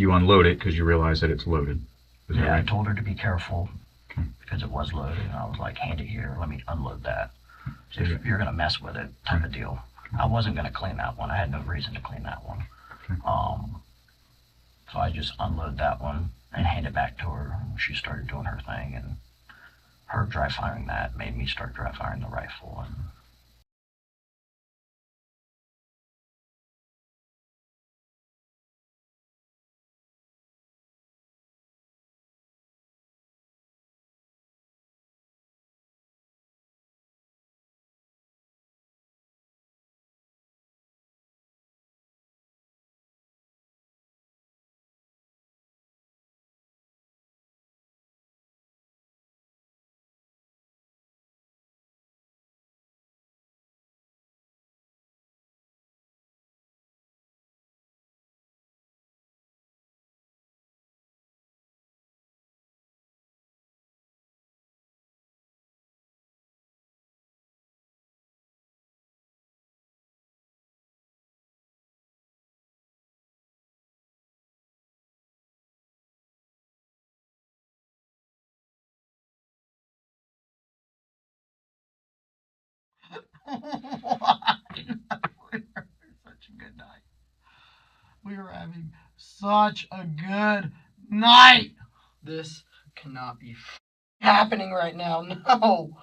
you unload it because you realize that it's loaded. Is that Yeah, right? I told her to be careful because it was loaded, and I was like, hand it here, let me unload that. So if you're gonna mess with it, type of deal. I wasn't gonna clean that one. I had no reason to clean that one. So I just unload that one and hand it back to her. She started doing her thing, and her dry firing that made me start dry firing the rifle. And we were having such a good night. This cannot be happening right now. No.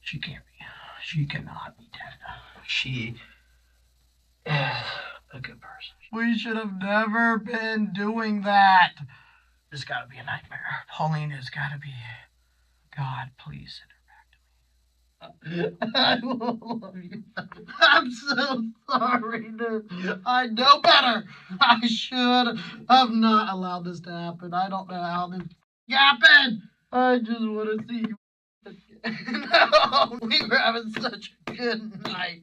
She can't be. She cannot be dead. She is a good person. We should have never been doing that. This gotta be a nightmare. Pauline has gotta be. God, please send her back to me. I love you. I'm so sorry, dude. I know better. I should have not allowed this to happen. I don't know how this happened. I just want to see you. No, we were having such a good night.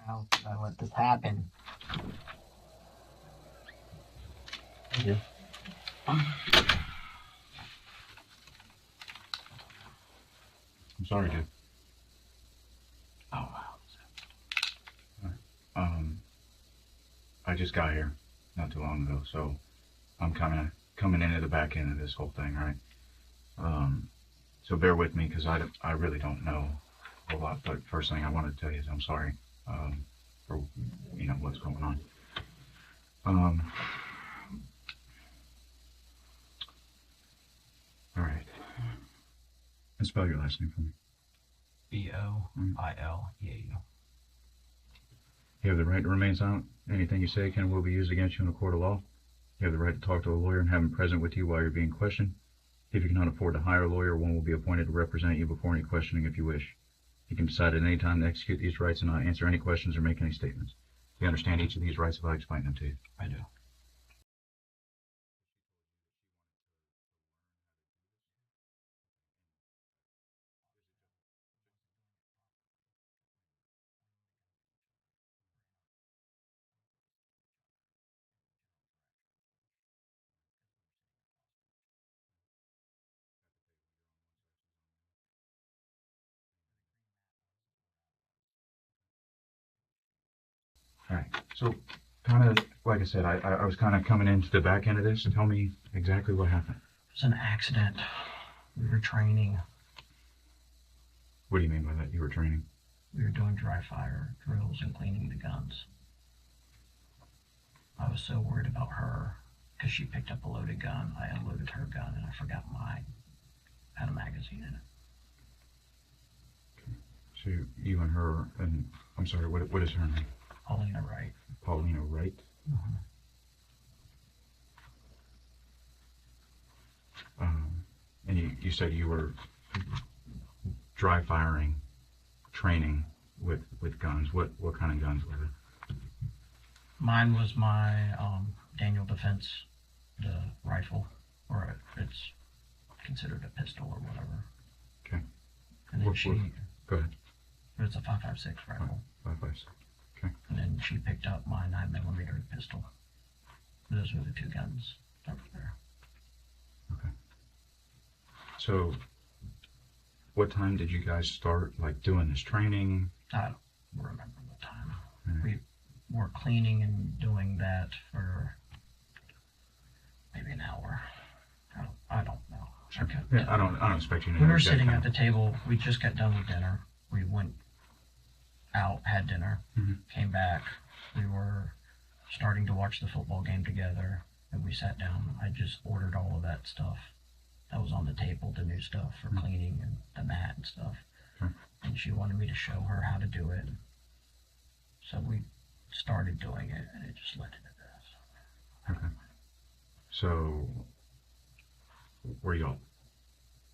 How did I let this happen? Yeah. I'm sorry, dude. oh wow. I just got here not too long ago, so I'm kind of coming into the back end of this whole thing, right? So bear with me because I really don't know a lot. But first thing I wanted to tell you is I'm sorry for what's going on. All right. And spell your last name for me. B-O-I-L-E-A-U. You have the right to remain silent. Anything you say can and will be used against you in a court of law. You have the right to talk to a lawyer and have him present with you while you're being questioned. If you cannot afford to hire a lawyer, one will be appointed to represent you before any questioning if you wish. You can decide at any time to execute these rights and not answer any questions or make any statements. Do you understand each of these rights if I explain them to you? I do. All right. So, kind of, like I said, I was kind of coming into the back end of this. Tell me exactly what happened. It was an accident. We were training. What do you mean by that? You were training? We were doing dry fire drills and cleaning the guns. I was so worried about her because she picked up a loaded gun. I unloaded her gun and I forgot mine had a magazine in it. So you and her, and I'm sorry, what is her name? Paulina Wright. Paulina Wright? Mm-hmm. And you said you were dry firing, training with guns. What kind of guns were they? Mine was my Daniel Defense, the rifle, or it's considered a pistol or whatever. Okay. And then she Go ahead. it's a 5.56 rifle. 5.56. Okay. And then she picked up my 9mm pistol. Those were the two guns that were there. Okay. So, what time did you guys start, like, doing this training? I don't remember what time. Mm. We were cleaning and doing that for maybe an hour. I don't know. Sure. Okay. Yeah, I don't expect you to know. We were exact sitting time. at the table. We just got done with dinner. We went out, had dinner, came back. We were starting to watch the football game together, and we sat down. I just ordered all of that stuff that was on the table, the new stuff for cleaning and the mat and stuff. And she wanted me to show her how to do it. So we started doing it, and it just led into this. Okay. So,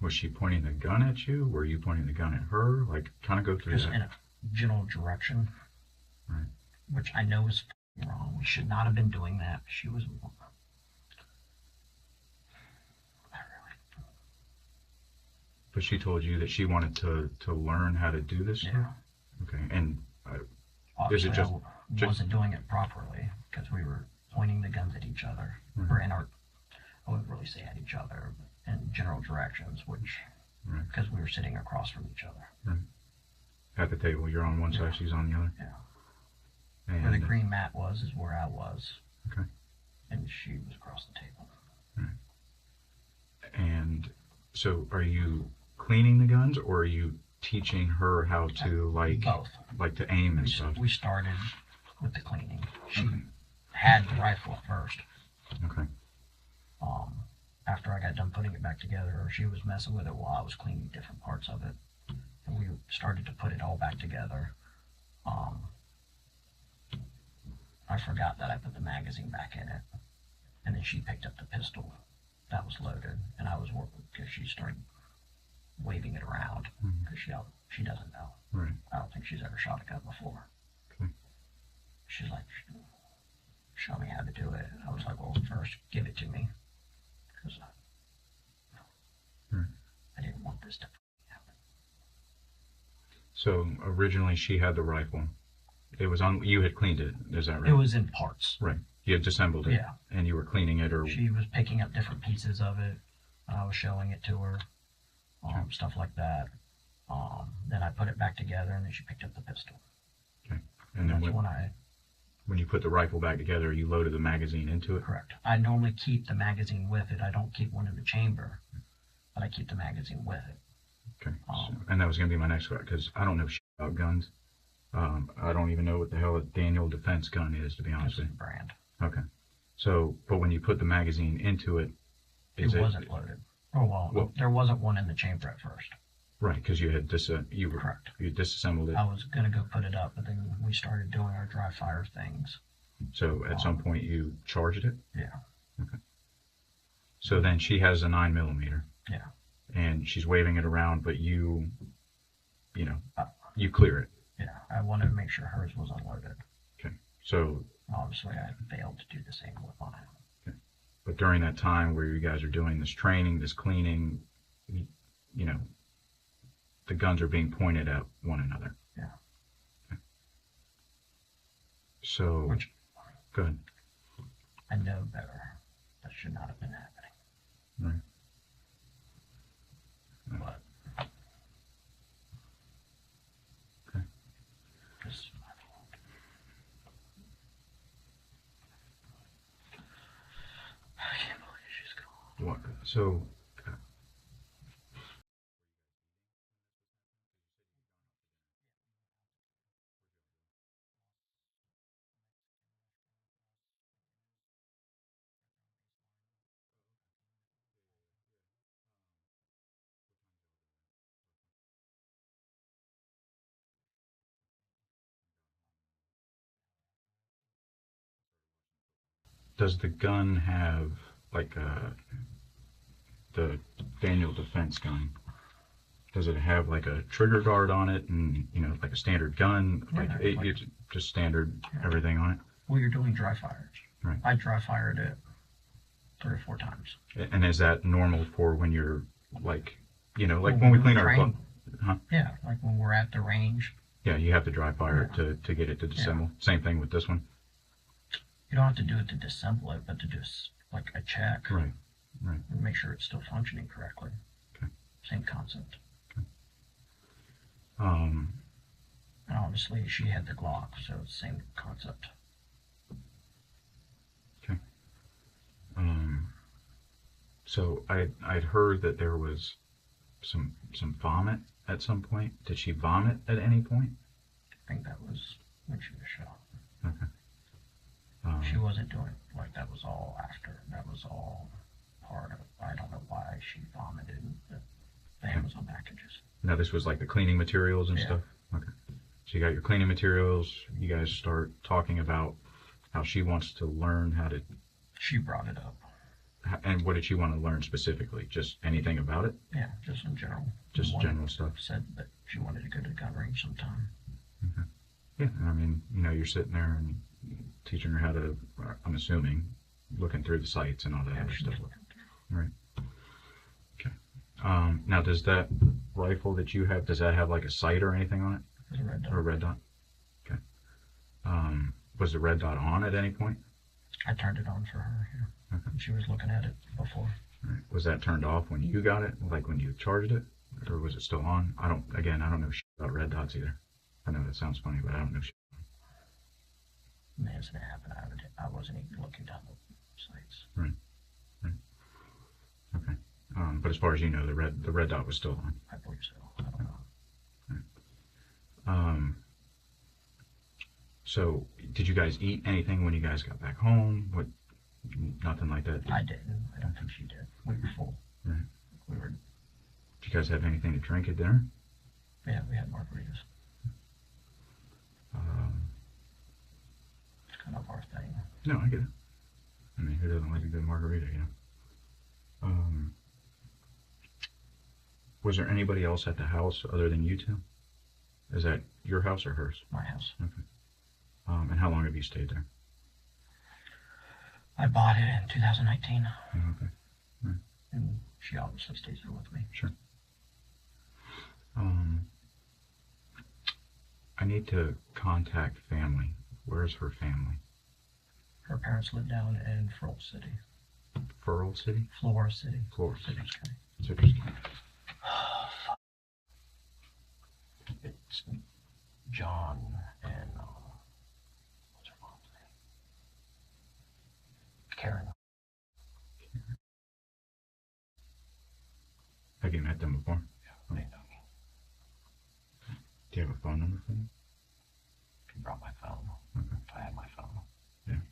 was she pointing the gun at you? Were you pointing the gun at her? Like, kind of go through Just that. in a general direction, Right. which I know is wrong. We should not have been doing that. She was. But she told you that she wanted to learn how to do this? Yeah. Okay. And Obviously, just- I wasn't doing it properly because we were pointing the guns at each other, Mhm. or in our, I wouldn't really say at each other, but in general directions, which, Right. because we were sitting across from each other. at the table, you're on one side, she's on the other? Yeah. And, Where the green mat was is where I was. Okay. And she was across the table. And so are you cleaning the guns, or are you teaching her how to, Both. like to aim and stuff? We started with the cleaning. She had the rifle at first. Okay. After I got done putting it back together, she was messing with it while I was cleaning different parts of it. And we started to put it all back together. I forgot that I put the magazine back in it. And then she picked up the pistol that was loaded. And I was working because she started waving it around. Because she doesn't know. Right. I don't think she's ever shot a gun before. Okay. She's like, show me how to do it. I was like, well, first give it to me. Because I didn't want this to happen. So originally she had the rifle. It was on, you had cleaned it, is that right? It was in parts. Right. You had disassembled it. Yeah. And you were cleaning it, or? She was picking up different pieces of it. I was showing it to her. Stuff like that. Then I put it back together, and then she picked up the pistol. Okay. And then that's when you put the rifle back together, you loaded the magazine into it? Correct. I normally keep the magazine with it. I don't keep one in the chamber, but I keep the magazine with it. Okay. And that was going to be my next question, because I don't know shit about guns. I don't even know what the hell a Daniel defense gun is, to be honest with It's you. a brand. Okay. So, but when you put the magazine into it, It wasn't loaded. Oh, well, there wasn't one in the chamber at first. Right, because you had Correct. you disassembled it. I was going to go put it up, but then we started doing our dry fire things. So at some point you charged it? Yeah. Okay. So then she has a 9mm. Yeah. And she's waving it around, but you clear it. Yeah, I wanted to make sure hers was unloaded. Okay. So, Obviously, I failed to do the same with mine. okay. But during that time where you guys are doing this training, this cleaning, the guns are being pointed at one another. Yeah. Okay. So, Which go ahead. I know better. That should not have been happening. Right. But. Okay. This is my fault. I can't believe she's gone. What? So, does the gun have the Daniel defense gun? Does it have like a trigger guard on it, and like a standard gun? Yeah, It's just standard everything on it. Well, you're doing dry fires. Right. I dry fired it 3 or 4 times. And is that normal for when you're like when we When clean we're our training. Huh? Yeah, like when we're at the range Yeah, you have to dry fire it to get it to disassemble. Same thing with this one. You don't have to do it to disassemble it, but to do like a check. Right. Right. And make sure it's still functioning correctly. Okay. Same concept. Okay. And obviously she had the Glock, so it's the same concept. Okay. So I'd heard that there was some vomit at some point. Did she vomit at any point? I think that was when she was shot. Okay. She wasn't doing it like that was all after. That was all part of. I don't know why she vomited the Amazon packages. Now this was like the cleaning materials and stuff? Okay. So you got your cleaning materials, you guys start talking about how she wants to learn how to... She brought it up. And what did she want to learn specifically? Just anything about it? Yeah, just in general. Just general stuff? Said that she wanted to go to the gun range sometime. Okay. Yeah, I mean, you know, you're sitting there and teaching her how to, I'm assuming, looking through the sites and all that other stuff. Right. Okay. Now, does that rifle that you have, does that have like a sight or anything on it? There's a red dot. Or a red dot? Okay. Was the red dot on at any point? I turned it on for her, yeah. Okay. She was looking at it before. Right. Was that turned off when you got it, like when you charged it? Or was it still on? I don't know shit about red dots either. I know that sounds funny, but I don't know shit. Man, it's gonna happen. I wasn't even looking down the sites. Right. Right. Okay. But as far as you know, the red dot was still on. I believe so. I don't know. Right. So did you guys eat anything when you guys got back home? What? Nothing like that? I didn't. I don't think she did. We were full. Right. We were. Did you guys have anything to drink at dinner? Yeah, we had margaritas. It's kind of our thing. No, I get it. I mean, who doesn't like a good margarita, you know? Was there anybody else at the house other than you two? Is that your house or hers? My house. Okay. And how long have you stayed there? I bought it in 2019. Okay. Right. And she obviously stays there with me. Sure. I need to contact family. Where's her family? Her parents live down in Floral City. Floral City? Flora City. Flora City. Citrus County. Citrus County. It's John and what's her mom's name? Kern. Have you met them before? Yeah, they know me. Do you have a phone number for them? She brought my phone. Okay. If I had my phone. Yeah.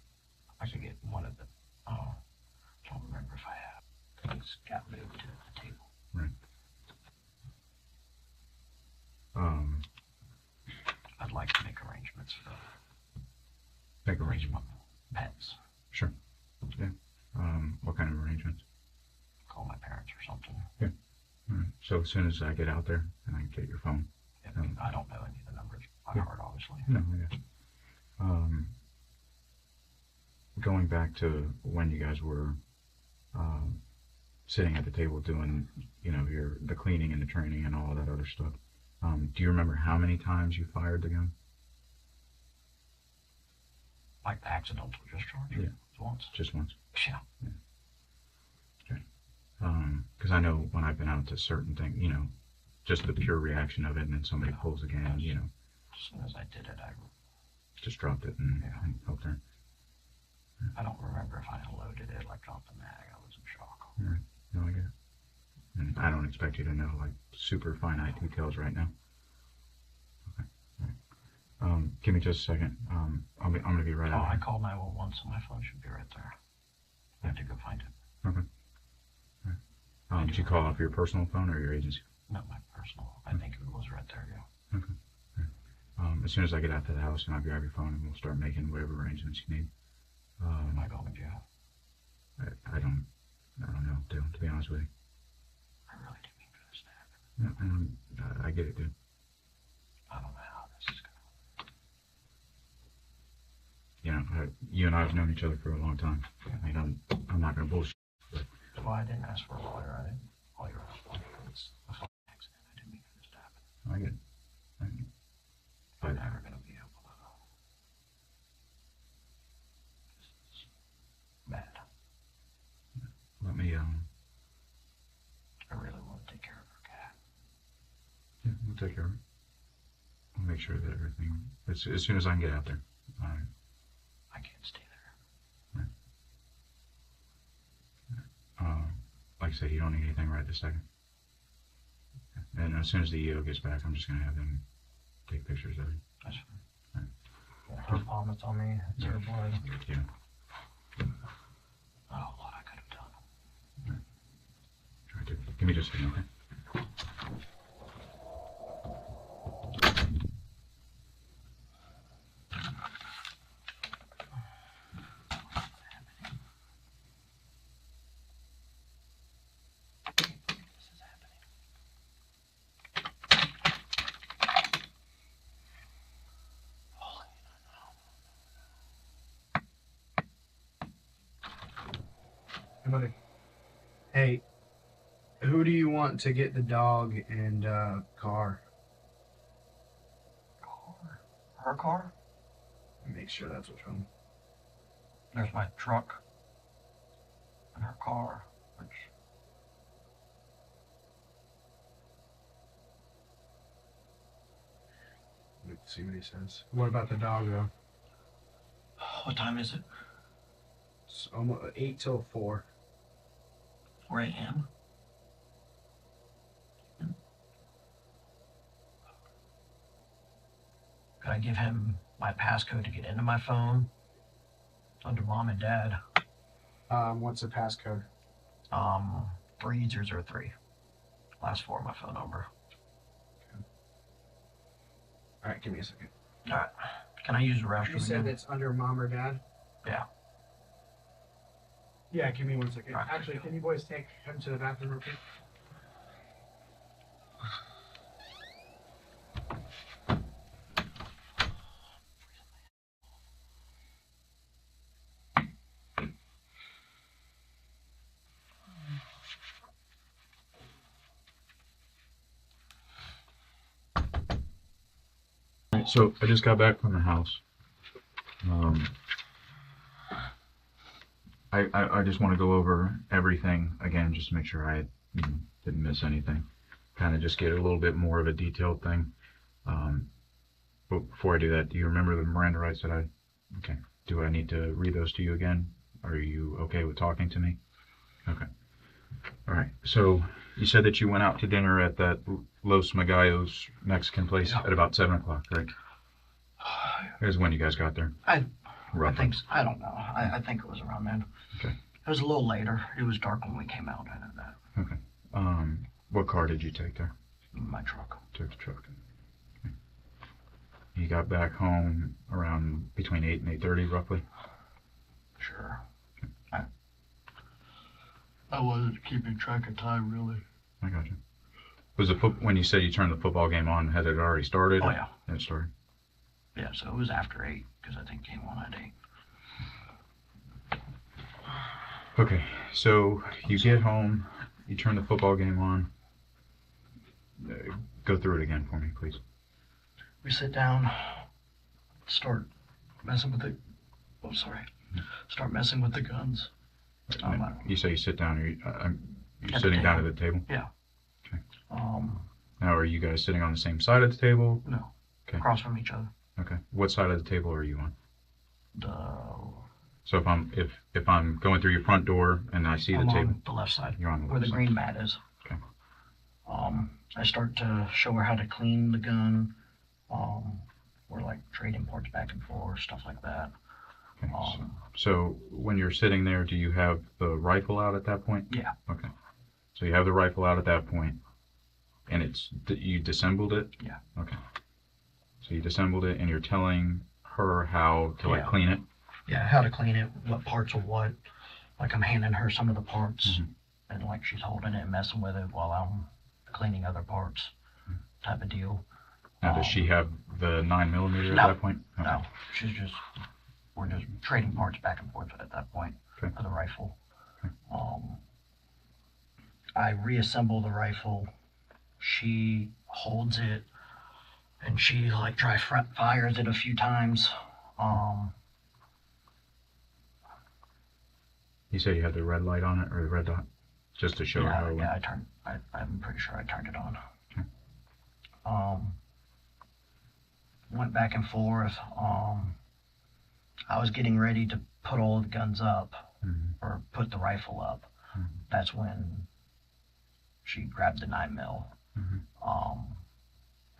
I could get one of the. Oh, I don't remember if I have. Things got moved to the table. Right. I'd like to make arrangements for Make arrangements. pets. Sure. Yeah. What kind of arrangements? Call my parents or something. Yeah. All right. So as soon as I get out there and I can get your phone. I don't know any of the numbers by heart, obviously. No, I guess. Going back to when you guys were sitting at the table doing, you know, the cleaning and the training and all that other stuff. Do you remember how many times you fired the gun? Like the accidental discharge? Yeah. Once? Just once? Yeah. Okay. Because I know when I've been out to certain things, you know, just the pure reaction of it, and then somebody pulls again, you know. As soon as I did it, I Just dropped it and helped her. don't remember if I unloaded it, like dropped the mag. I was in shock. All right. No, I get it. And I don't expect you to know like super finite details right now. Okay. All right. Give me just a second. I'm gonna be right out. I called 911, so my phone should be right there. I have to go find it. Okay. All right. Did you call off your personal phone or your agency? No, my personal. I think it was right there, yeah. Okay. All right. As soon as I get out to the house, and I'll grab your phone, and we'll start making whatever arrangements you need. Am I going to jail? I don't know, dude, to be honest with you. I really didn't mean for this to happen. Yeah, I get it, dude. I don't know how this is going to. You know, you and I have known each other for a long time. I mean, I'm not gonna bullshit. Well, I didn't ask for a lawyer. I didn't call your lawyer. It's a fucking accident. I didn't mean for this to happen. I get it. I'll take care of it. I'll make sure that everything, as soon as I can get out there. I can't stay there. Like I said, you don't need anything right this second. And as soon as the EO gets back, I'm just going to have them take pictures of it. That's fine. Yeah, her vomits on me. It's her blood. Yeah. Oh, what I could have done. Try to. Give me just a second, okay? Hey, buddy. Hey, who do you want to get the dog and car? Car? Her car? Make sure that's which one. There's my truck. And her car. Which... Let's see what he says. What about the dog, though? What time is it? It's almost 8 till 4. 4 a.m.? Could I give him my passcode to get into my phone? Under mom and dad. What's the passcode? 3003. Last 4 of my phone number. All right, give me a second. All right. Can I use the restroom You said again? it's under mom or dad? Yeah. Yeah, give me 1 second. Right. Actually, can you boys take him to the bathroom real quick? So I just got back from the house. I just want to go over everything again, just to make sure I didn't miss anything. Kind of just get a little bit more of a detailed thing. But before I do that, do you remember the Miranda rights that I? Okay. Do I need to read those to you again? Are you okay with talking to me? Okay. All right. So you said that you went out to dinner at that Los Magallos Mexican place at about 7 o'clock, right? Here's when you guys got there. I Roughly. think so. I don't know. I think it was around then. Okay. It was a little later. It was dark when we came out. I know that. Okay. What car did you take there? My truck. Took the truck. Okay. You got back home around between 8 and 8:30, roughly. Sure. I wasn't keeping track of time, really. I got you. Was the when you said you turned the football game on? Had it already started? Oh yeah. It started. Yeah. So it was after 8 because I think it came on at 8. Okay. So you get home. You turn the football game on. Go through it again for me, please. We sit down, start messing with the. Oh, sorry. Start messing with the guns. You say you sit down. You're At the sitting down table. at the table. Yeah. Okay. Now, are you guys sitting on the same side of the table? No. Okay. Across from each other. Okay. What side of the table are you on? The. So if I'm going through your front door and I see the I'm table, on the left side. you're on the Where left the side. green mat is. Okay. I start to show her how to clean the gun. We're like trading parts back and forth, stuff like that. Okay. So when you're sitting there, do you have the rifle out at that point? Yeah. Okay. So you have the rifle out at that point, and you disassembled it? Yeah. Okay. So you disassembled it, and you're telling her how to Yeah. clean it? Yeah, how to clean it, what parts are what. Like I'm handing her some of the parts, and like she's holding it and messing with it while I'm cleaning other parts, type of deal. Now, does she have the 9mm at No. that point? Okay. No, we're just trading parts back and forth at that point Okay. for the rifle. Okay. I reassemble the rifle. She holds it, and she like dry fires it a few times. You said you had the red light on it, or the red dot, just to show her how it went? I'm pretty sure I turned it on. Okay. Went back and forth. I was getting ready to put all the guns up, or put the rifle up. That's when she grabbed the 9mm.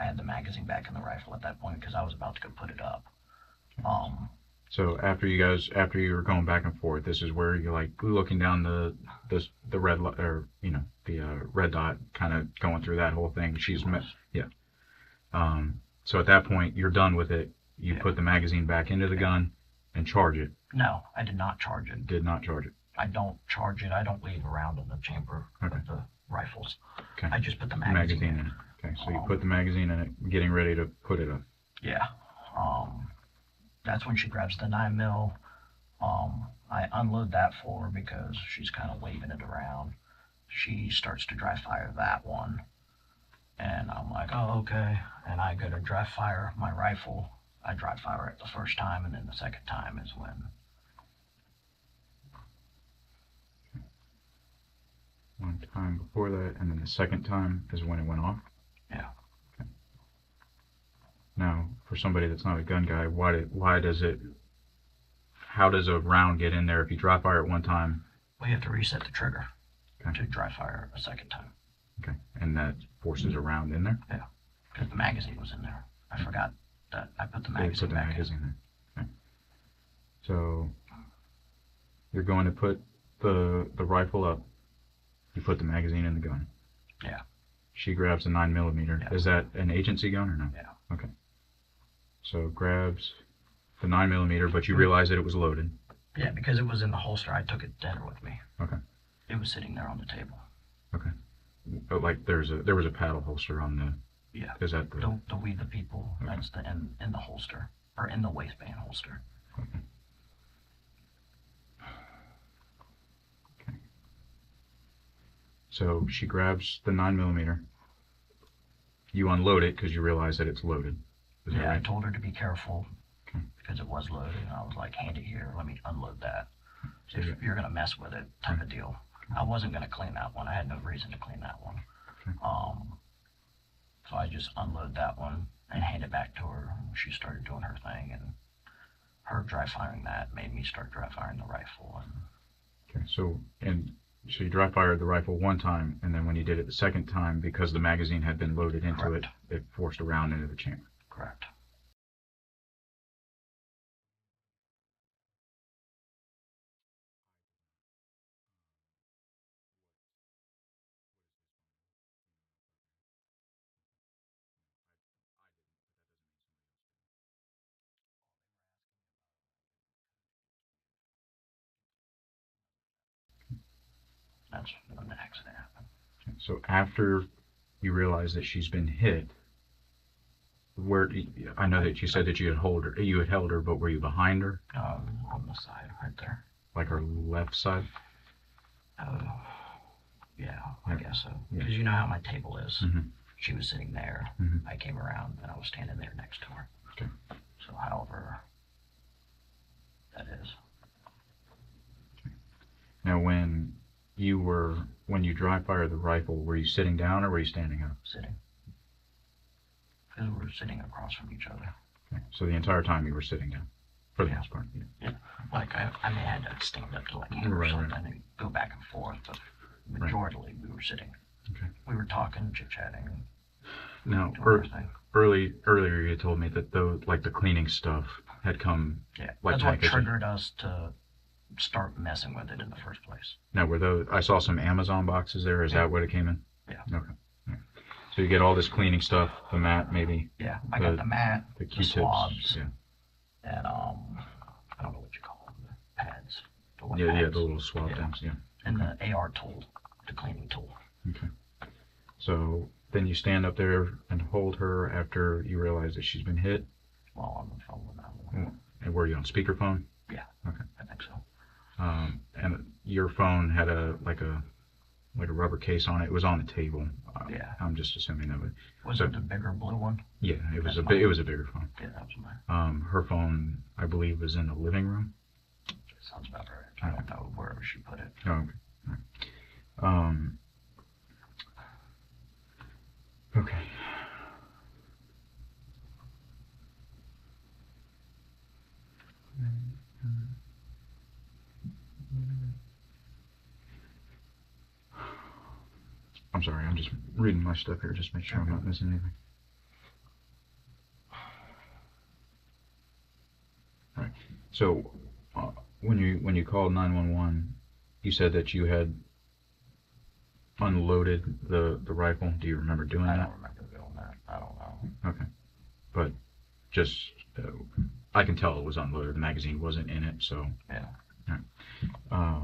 I had the magazine back in the rifle at that point because I was about to go put it up. So after you were going back and forth, this is where you're like looking down the red or the red dot, kind of going through that whole thing. So at that point you're done with it. You put the magazine back into the gun and charge it. No, I did not charge it. Did not charge it. I don't charge it. I don't leave around in the chamber of the rifles. Okay. I just put the magazine in. In it. Okay, so you put the magazine in it, getting ready to put it up. Yeah. That's when she grabs the 9mm. I unload that for her because she's kind of waving it around. She starts to dry fire that one. And I'm like, oh, okay. And I go to dry fire my rifle. I dry fire it the first time, and then the second time is when. One time before that, and then the second time is when it went off? Yeah. Okay. Now, for somebody that's not a gun guy, how does a round get in there if you dry fire it one time? We have to reset the trigger to dry fire a second time. Okay, and that forces a round in there? Yeah, because the magazine was in there. I forgot that I put the magazine back in. Okay. So, you're going to put the rifle up. You put the magazine in the gun. Yeah. She grabs the 9mm. Yeah. Is that an agency gun or no? Yeah. Okay. So grabs the 9mm, but you realize that it was loaded. Yeah, because it was in the holster. I took it to dinner with me. Okay. It was sitting there on the table. Okay. But like there was a paddle holster on the. Yeah. Is that the We the People? Okay. That's the in the holster, or in the waistband holster. Okay. So she grabs the 9mm. You unload it because you realize that it's loaded. Is that right? I told her to be careful because it was loaded. And I was like, hand it here. Let me unload that. So if you're going to mess with it, type of deal. I wasn't going to clean that one. I had no reason to clean that one. Okay. So I just unload that one and hand it back to her. She started doing her thing, and her dry firing that made me start dry firing the rifle. Okay. So you dry fired the rifle one time, and then when you did it the second time, because the magazine had been loaded into it, it forced a round into the chamber. Correct. That's when the accident happened. Okay. So after you realize that she's been hit, I know that you said that you had held her, but were you behind her? On the side, right there. Like her left side? Yeah, I guess so. Because you know how my table is. Mm-hmm. She was sitting there. Mm-hmm. I came around and I was standing there next to her. Okay. So however that is. Okay. Now when you dry fired the rifle, were you sitting down or were you standing up? Sitting. Because we were sitting across from each other. Okay. So the entire time you were sitting down, for the most part. Yeah. Like I may have had to stand up to like or something and go back and forth, but majorly we were sitting. Okay. We were talking, chit-chatting. Now, earlier you told me that the cleaning stuff had come. Yeah, like that's what triggered us to start messing with it in the first place. Now, I saw some Amazon boxes there. Is that what it came in? Yeah. Okay. Yeah. So you get all this cleaning stuff, the mat maybe. Yeah, I got the mat, the the Q-tips, swabs, yeah. and I don't know what you call them, the pads. Yeah, the little swab things, yeah. And the AR tool, the cleaning tool. Okay. So then you stand up there and hold her after you realize that she's been hit? Well, on the phone with that one. And were you on speakerphone? Yeah. Okay. I think so. And your phone had a rubber case on it. It was on the table. Yeah. I'm just assuming that was it the bigger blue one? Yeah, it was it was a bigger phone. Yeah, that was mine. Her phone, I believe, was in the living room. Sounds about right. I don't know where she put it. Oh, okay. All right. Okay. I'm sorry, I'm just reading my stuff here, just to make sure I'm not missing anything. All right. So, when you called 911, you said that you had unloaded the rifle. Do you remember doing that? I don't remember doing that. I don't know. Okay. But just, I can tell it was unloaded. The magazine wasn't in it, so. Yeah. All right.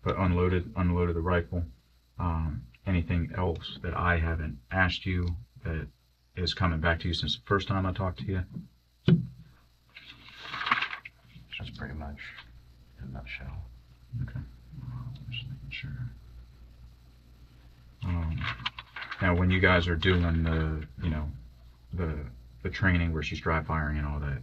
But unloaded the rifle. Anything else that I haven't asked you that is coming back to you since the first time I talked to you? That's pretty much in a nutshell. Okay. Just making sure. Now, when you guys are doing the training where she's dry firing and all that,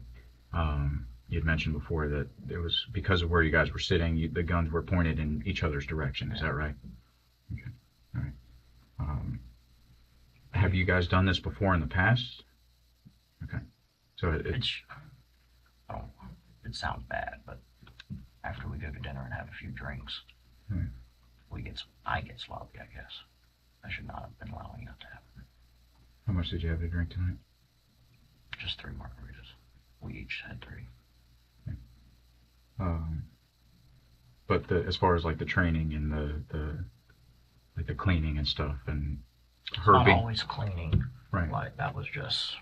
you had mentioned before that it was because of where you guys were sitting, the guns were pointed in each other's direction. Is that right? Okay. All right. Have you guys done this before in the past? Okay. So It sounds bad, but after we go to dinner and have a few drinks, I get sloppy, I guess. I should not have been allowing that to happen. How much did you have to drink tonight? Just 3 margaritas. We each had 3. But as far as like the training and the cleaning and stuff and her Not being always cleaning. right, Like, that was just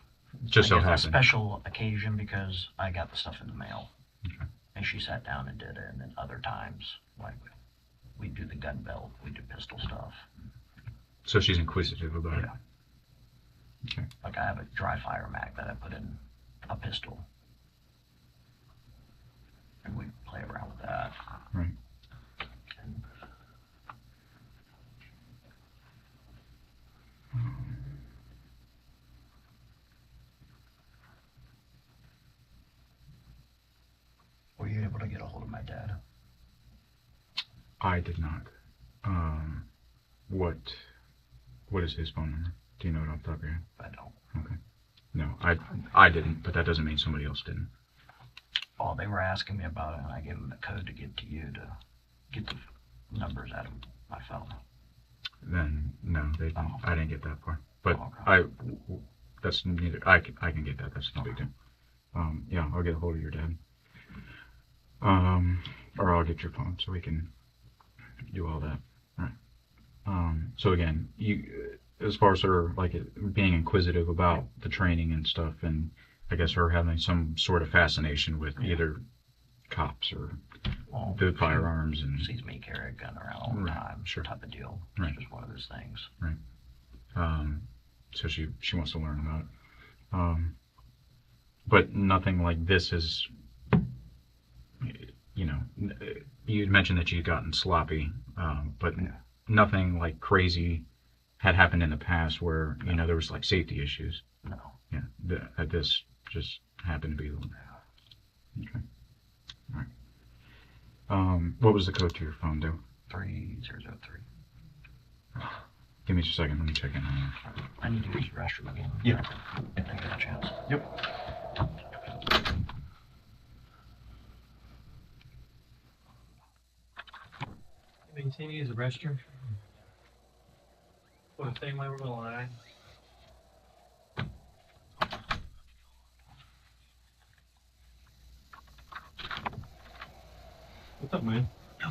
so a happened. special occasion because I got the stuff in the mail. Okay. And she sat down and did it. And then other times, like, we do the gun belt, we do pistol stuff. So she's inquisitive about it. Yeah. Okay. Like, I have a dry fire mag that I put in a pistol. And we play around with that. Right. And were you able to get a hold of my dad? I did not. What is his phone number? Do you know it off the top of your head? I don't. Okay. No, I didn't, but that doesn't mean somebody else didn't. Oh, they were asking me about it, and I gave them the code to get to you to get the numbers out of my phone. Then no, they didn't. Oh. I didn't get that far. But Okay. that's neither. I can get that. That's no big deal. Yeah, I'll get a hold of your dad. Or I'll get your phone so we can do all that. All right. So again, as far as her like being inquisitive about the training and stuff, and I guess her having some sort of fascination with either cops or the firearms and Sees me carry a gun around all the Right, time, sure. type of deal. Right. It's just one of those things. So she wants to learn about it. But nothing like this is, you mentioned that you'd gotten sloppy, but nothing like crazy had happened in the past where, there was like safety issues. No. Yeah, this just happened to be the one. Okay. All right. What was the code to your phone, Dale? 3003. Give me just a second. Let me check in on you. I need to use the restroom again. Yeah. If I get a chance. Yep. You see me use the restroom? Well, the same way we're gonna lie. What's up, man?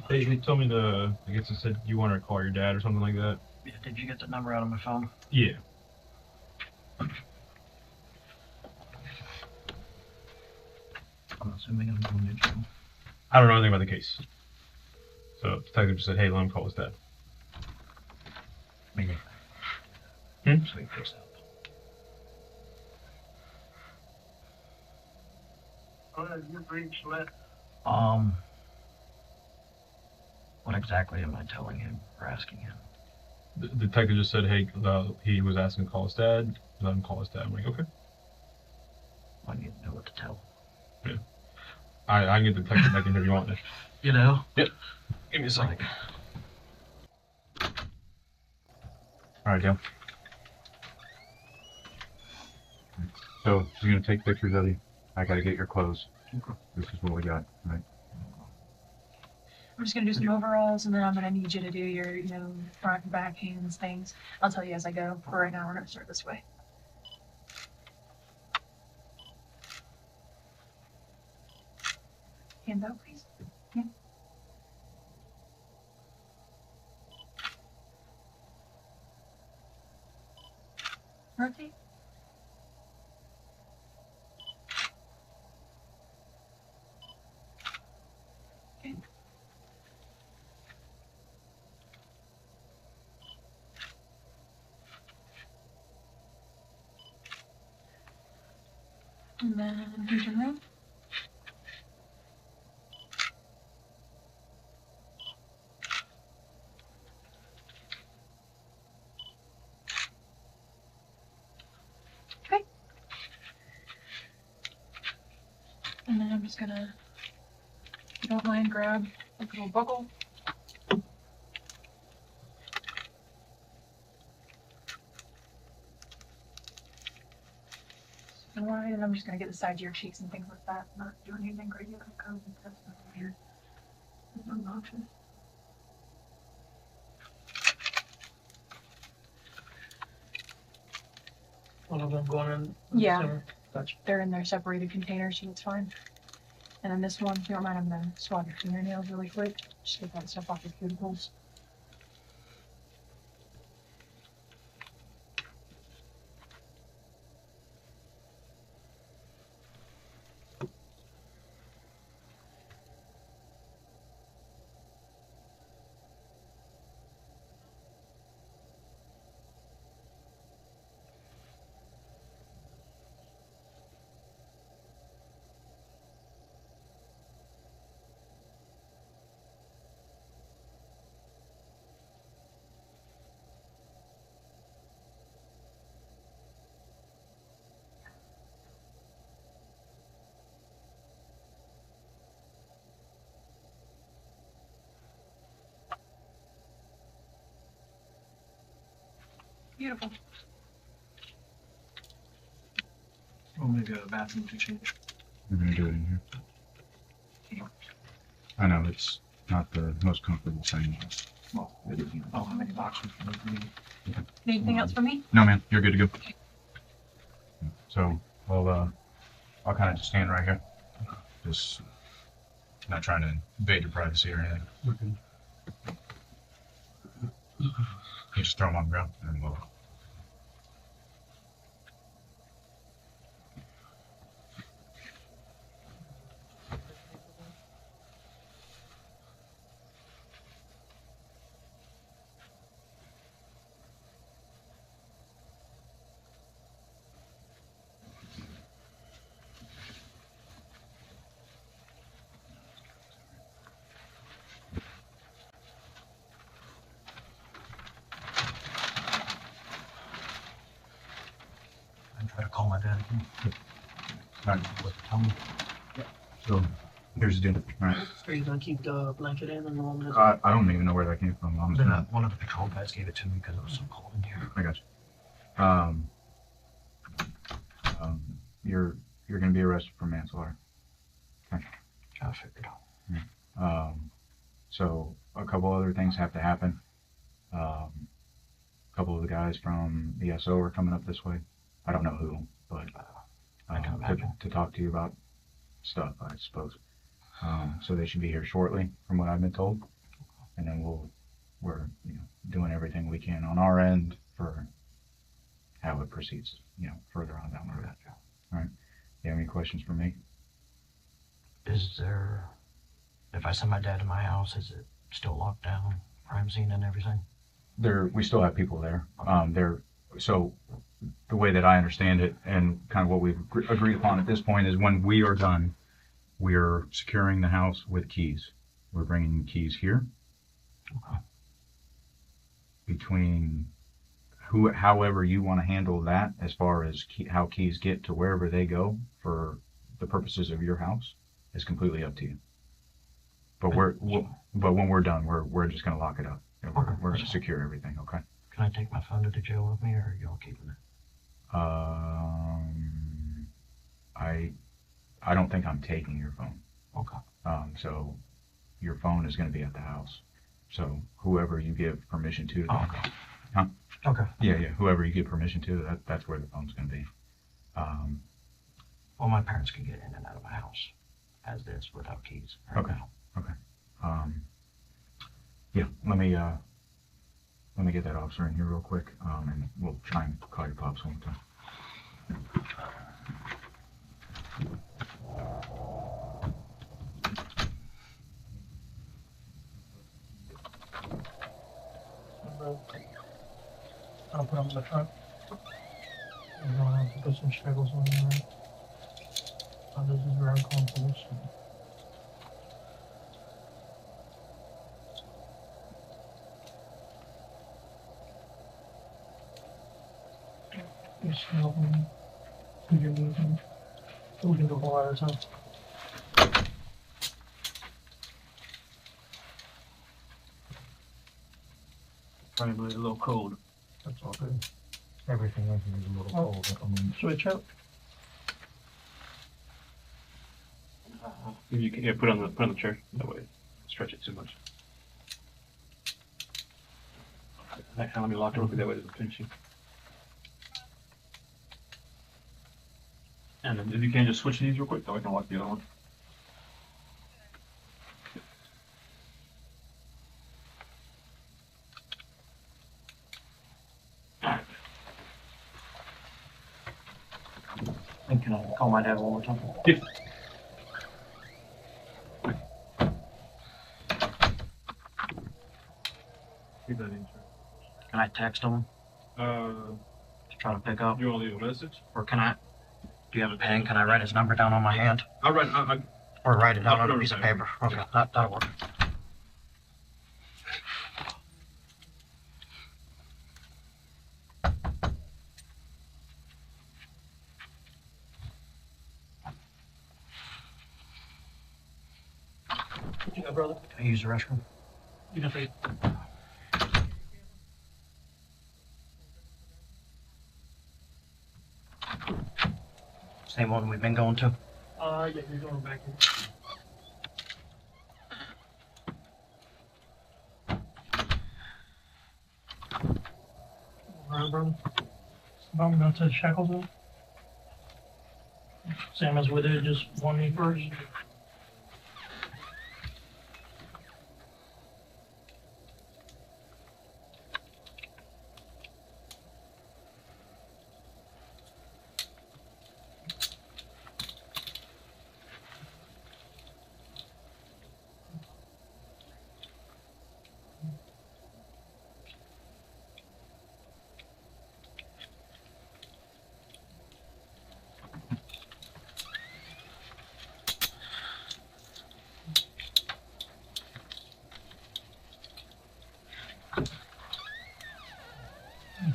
They told me I guess it said you wanted to call your dad or something like that. Yeah, did you get the number out of my phone? Yeah. I'm assuming I'm going to jail. I don't know anything about the case. So the detective just said, hey, let him call his dad. Me Hmm? neither. So he picks up. What exactly am I telling him or asking him? The detective just said, hey, he was asking to call his dad. Let him call his dad. I'm like, okay. I need to know what to tell. Yeah. I can get the detective back in if you want it. You know? Yep. Give me a second. Like, All right, Dale. So you're gonna take pictures of you. I gotta get your clothes. Okay. This is what we got, right? We're just gonna do some overalls, and then I'm gonna need you to do your, front and back hands things. I'll tell you as I go. For right now, we're gonna start this way. Hands out, please. Yeah. Rotate. Okay. And then you turn around. Okay. And then I'm just gonna, if you don't mind, grab a little buckle. Alright, and I'm just gonna get the sides of your cheeks and things like that. Not doing anything crazy like COVID. That's not weird. That's obnoxious. One of them going in. Yeah. Summer. Gotcha. They're in their separated containers, so it's fine. And then this one, if you don't mind, I'm gonna swab your fingernails really quick. Just get that stuff off your cuticles. Beautiful. I'm gonna go to the bathroom to change. We're gonna do it in here. I know it's not the most comfortable thing. Well, it is. Oh, how many boxes for me? Anything else for me? No, man, you're good to go. So, well, I'll kind of just stand right here. Just not trying to invade your privacy or anything. Okay. You just throw them on the ground and we'll. Try to call my dad again. All right, tell me. So, here's the deal. All right. Are you gonna keep the blanket in and the one that's I don't even know where that came from. I'm just Then gonna, one of the patrol guys gave it to me because it was so cold in here. I got you. You're gonna be arrested for manslaughter. Okay. I figured out. So a couple other things have to happen. A couple of the guys from ESO are coming up this way. I don't know who, but to talk to you about stuff, I suppose. So they should be here shortly, from what I've been told, and then we're doing everything we can on our end for how it proceeds, further on down the road. All right. You have any questions for me? Is there, if I send my dad to my house, is it still locked down, crime scene and everything? We still have people there. So the way that I understand it, and kind of what we've agreed upon at this point, is when we are done, we are securing the house with keys. We're bringing keys here. Okay. Between however you want to handle that, as far as how keys get to wherever they go for the purposes of your house, is completely up to you. But but when we're done, we're just gonna lock it up. We're gonna secure everything. Okay. Can I take my phone to the jail with me, or are y'all keeping it? I don't think I'm taking your phone. Okay. So your phone is going to be at the house. So whoever you give permission to, Oh, okay. Huh? Okay. Yeah, whoever you give permission to, that's where the phone's going to be. Well, my parents can get in and out of my house as this without keys. Right Okay. now. Yeah, let me get that officer in here real quick, and we'll try and call your pops one more time. I'll put them in the trunk. I'm gonna have to put some shackles on there. This is where I'm calling police. Just help me. We can move him. We can go one at a time. Probably a little cold. That's all good. Everything else is a little Oh. cold. I mean, Switch up. if you can, put on the chair. That way, stretch it too much. Next time, let me lock it real quick. That way, it doesn't pinch you. And then if you can, just switch these real quick. That way, I can lock the other one. And can I call my dad one more time? Yeah. Keep that in, Can I text him sir. to try to pick up? You want to leave a message? Or can I? Do you have a pen? Can I write his number down on my hand? I'll write. Or write it down I'll on put a it piece of on paper? Okay, that'll work. What you got, brother? Can I use the restroom? You can take. Same one we've been going to? Yeah, you're going back in. Alright, brother. I'm gonna touch shackles in. Sam is with it, just one knee first.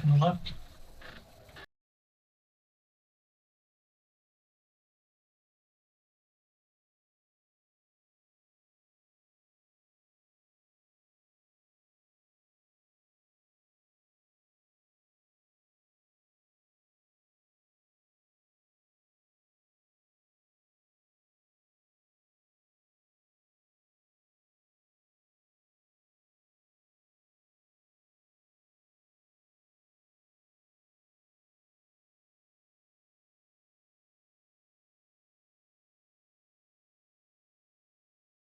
From the left.